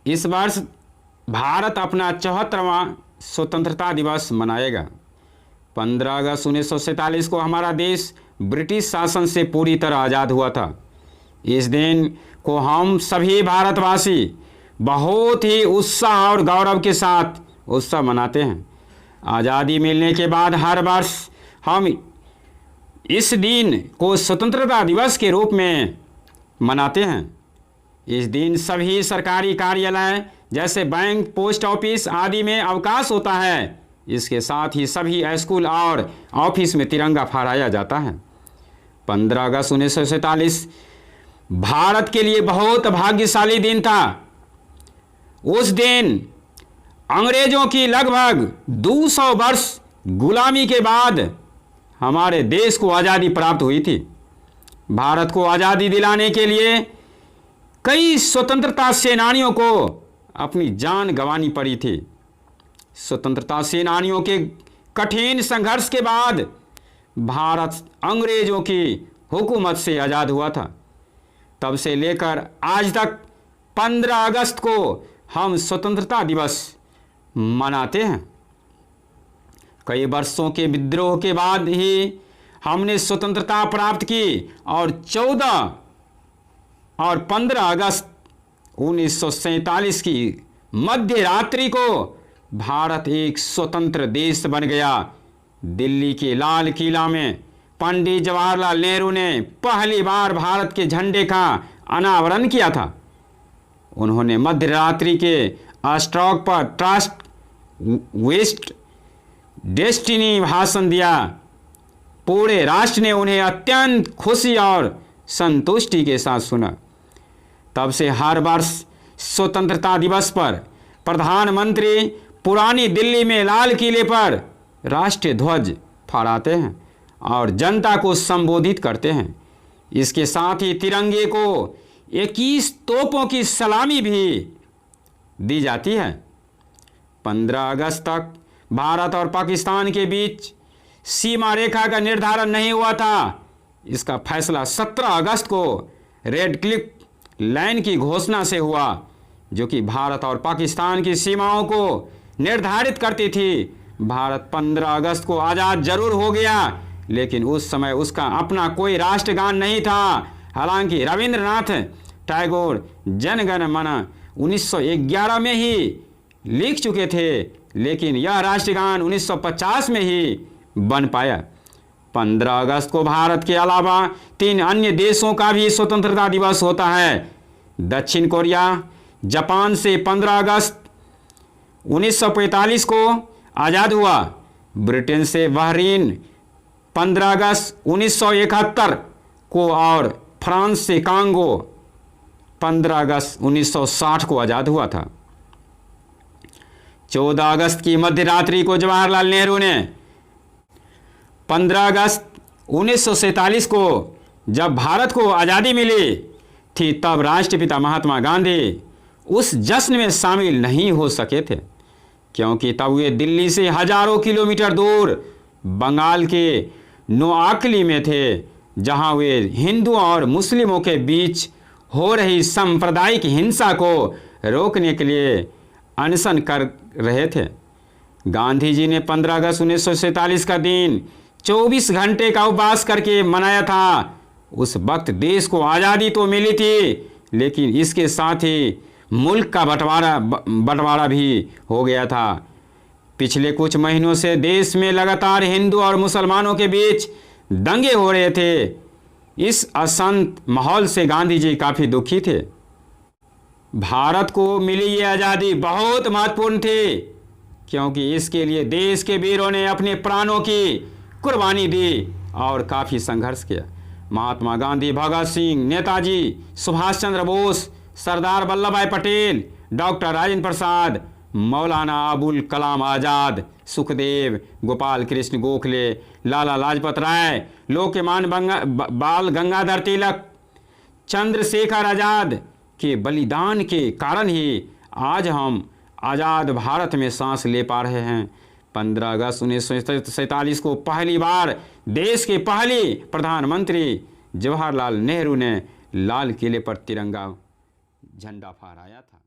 इस वर्ष भारत अपना 74वां स्वतंत्रता दिवस मनाएगा। 15 अगस्त 1947 को हमारा देश ब्रिटिश शासन से पूरी तरह आज़ाद हुआ था। इस दिन को हम सभी भारतवासी बहुत ही उत्साह और गौरव के साथ उत्सव मनाते हैं। आज़ादी मिलने के बाद हर वर्ष हम इस दिन को स्वतंत्रता दिवस के रूप में मनाते हैं। इस दिन सभी सरकारी कार्यालय जैसे बैंक, पोस्ट ऑफिस आदि में अवकाश होता है। इसके साथ ही सभी स्कूल और ऑफिस में तिरंगा फहराया जाता है। 15 अगस्त 1947 भारत के लिए बहुत भाग्यशाली दिन था। उस दिन अंग्रेजों की लगभग 200 वर्ष गुलामी के बाद हमारे देश को आज़ादी प्राप्त हुई थी। भारत को आज़ादी दिलाने के लिए कई स्वतंत्रता सेनानियों को अपनी जान गंवानी पड़ी थी। स्वतंत्रता सेनानियों के कठिन संघर्ष के बाद भारत अंग्रेजों की हुकूमत से आज़ाद हुआ था। तब से लेकर आज तक 15 अगस्त को हम स्वतंत्रता दिवस मनाते हैं। कई वर्षों के विद्रोह के बाद ही हमने स्वतंत्रता प्राप्त की और 14 और 15 अगस्त 1947 की मध्य रात्रि को भारत एक स्वतंत्र देश बन गया। दिल्ली के लाल किला में पंडित जवाहरलाल नेहरू ने पहली बार भारत के झंडे का अनावरण किया था। उन्होंने मध्य रात्रि के स्ट्रोक पर ट्रस्ट वेस्ट डेस्टिनी भाषण दिया। पूरे राष्ट्र ने उन्हें अत्यंत खुशी और संतुष्टि के साथ सुना। तब से हर वर्ष स्वतंत्रता दिवस पर प्रधानमंत्री पुरानी दिल्ली में लाल किले पर राष्ट्रीय ध्वज फहराते हैं और जनता को संबोधित करते हैं। इसके साथ ही तिरंगे को 21 तोपों की सलामी भी दी जाती है। 15 अगस्त तक भारत और पाकिस्तान के बीच सीमा रेखा का निर्धारण नहीं हुआ था। इसका फैसला 17 अगस्त को रेड क्लिफ लाइन की घोषणा से हुआ, जो कि भारत और पाकिस्तान की सीमाओं को निर्धारित करती थी। भारत 15 अगस्त को आज़ाद जरूर हो गया, लेकिन उस समय उसका अपना कोई राष्ट्रगान नहीं था। हालांकि रविंद्रनाथ टैगोर जनगण मन 1911 में ही लिख चुके थे, लेकिन यह राष्ट्रगान 1950 में ही बन पाया। 15 अगस्त को भारत के अलावा 3 अन्य देशों का भी स्वतंत्रता दिवस होता है। दक्षिण कोरिया जापान से 15 अगस्त 1945 को आज़ाद हुआ। ब्रिटेन से बहरीन 15 अगस्त 1971 को और फ्रांस से कांगो 15 अगस्त 1960 को आज़ाद हुआ था। 14 अगस्त की मध्य रात्रि को जवाहरलाल नेहरू ने 15 अगस्त 1947 को जब भारत को आज़ादी मिली थी, तब राष्ट्रपिता महात्मा गांधी उस जश्न में शामिल नहीं हो सके थे, क्योंकि तब वे दिल्ली से हजारों किलोमीटर दूर बंगाल के नोआकली में थे, जहां वे हिंदुओं और मुस्लिमों के बीच हो रही सांप्रदायिक हिंसा को रोकने के लिए अनशन कर रहे थे। गांधी जी ने 15 अगस्त 1947 का दिन 24 घंटे का उपवास करके मनाया था। उस वक्त देश को आज़ादी तो मिली थी, लेकिन इसके साथ ही मुल्क का बंटवारा भी हो गया था। पिछले कुछ महीनों से देश में लगातार हिंदू और मुसलमानों के बीच दंगे हो रहे थे। इस अशांत माहौल से गांधी जी काफ़ी दुखी थे। भारत को मिली ये आज़ादी बहुत महत्वपूर्ण थी, क्योंकि इसके लिए देश के वीरों ने अपने प्राणों की कुर्बानी दी और काफ़ी संघर्ष किया। महात्मा गांधी, भगत सिंह, नेताजी सुभाष चंद्र बोस, सरदार वल्लभ भाई पटेल, डॉक्टर राजेंद्र प्रसाद, मौलाना अबुल कलाम आज़ाद, सुखदेव, गोपाल कृष्ण गोखले, लाला लाजपत राय, लोकमान्य बाल गंगाधर तिलक, चंद्रशेखर आज़ाद के बलिदान के कारण ही आज हम आज़ाद भारत में सांस ले पा रहे हैं। 15 अगस्त 1947 को पहली बार देश के पहले प्रधानमंत्री जवाहरलाल नेहरू ने लाल किले पर तिरंगा झंडा फहराया था।